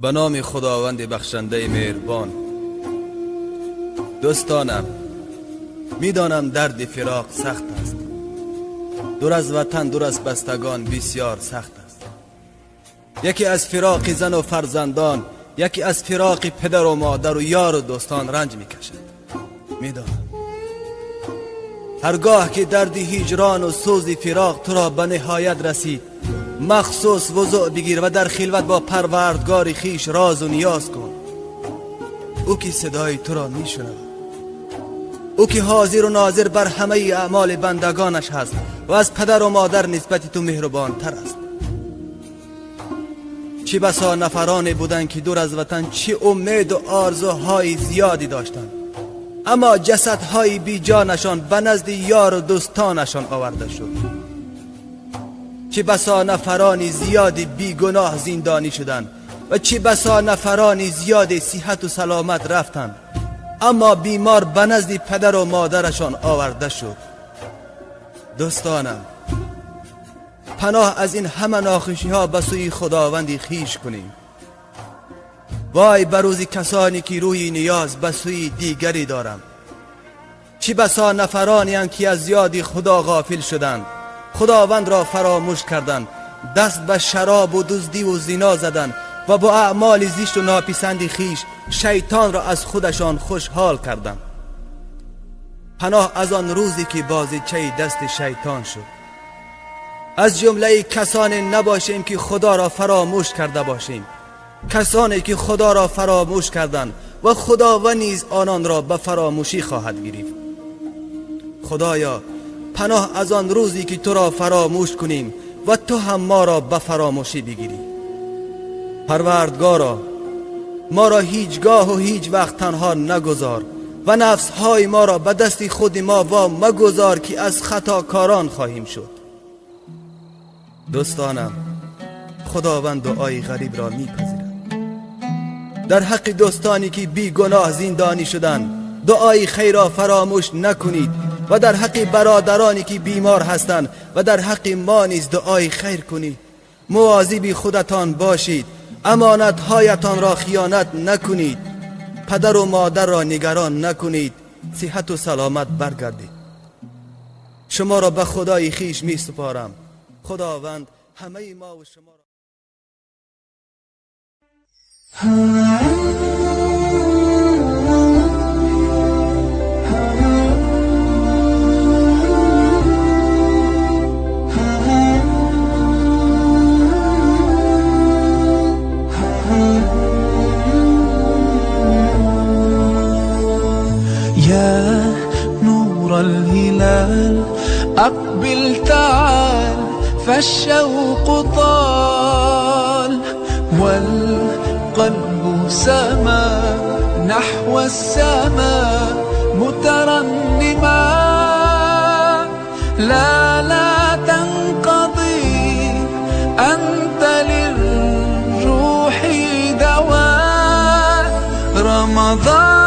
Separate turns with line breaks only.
به نام خداوند بخشنده مهربان. دوستانم، میدانم درد فراق سخت است. دور از وطن، دور از بستگان بسیار سخت است. یکی از فراق زن و فرزندان، یکی از فراق پدر و مادر و یار و دوستان رنج میکشد. میدانم هرگاه که درد هجران و سوز فراق تو را به نهایت رسید، مخصوص وضوع بگیر و در خلوت با پروردگار خیش راز و نیاز کن. او که صدای تو را میشنود، او که حاضر و ناظر بر همه اعمال بندگانش هست و از پدر و مادر نسبت تو مهربان تر است. چه بسا نفرانی بودند که دور از وطن چه امید و آرزوهای زیادی داشتند، اما جسدهای بی جانشان به نزد یار و دوستانشان آورده شد. چه بسا نفرانی زیادی بی گناه زندانی شدند و چه بسا نفرانی زیادی صحت و سلامت رفتند، اما بیمار به نزد پدر و مادرشان آورده شد. دوستانم، پناه از این همه ناخوشی ها به سوی خداوند خویش کنیم. وای بر روز کسانی که روی نیاز به سوی دیگری دارند. چه بسا نفرانی اند که از یاد خدا غافل شدند، خداوند را فراموش کردند، دست به شراب و دزدی و زنا زدند و با اعمال زشت و ناپسند خویش شیطان را از خودشان خوشحال کردند. پناه از آن روزی که بازیچه دست شیطان شد. از جمله کسانی نباشیم که خدا را فراموش کرده باشیم، کسانی که خدا را فراموش کردند و خداوند نیز آنان را به فراموشی خواهد گرفت. خدایا، پناه از آن روزی که تو را فراموش کنیم و تو هم ما را به فراموشی بگیری. پروردگارا، ما را هیچگاه و هیچ وقت تنها نگذار و نفسهای ما را به دست خود ما وا مگذار که از خطاکاران خواهیم شد. دوستانم، خداوند دعای غریب را میپذیرد. در حق دوستانی که بی گناه زندانی شدند دعای خیر را فراموش نکنید و در حق برادرانی که بیمار هستند و در حق ما نیز دعای خیر کنید. مواظب خودتان باشید، امانتهایتان را خیانت نکنید، پدر و مادر را نگران نکنید، صحت و سلامت برگردید. شما را به خدای خویش می سپارم. خداوند همه ما و شما را
يا نور الهلال أقبل تعال فالشوق طال والقلب سما نحو السماء مترنما. لا تنقضي أنت للروح دواء. رمضان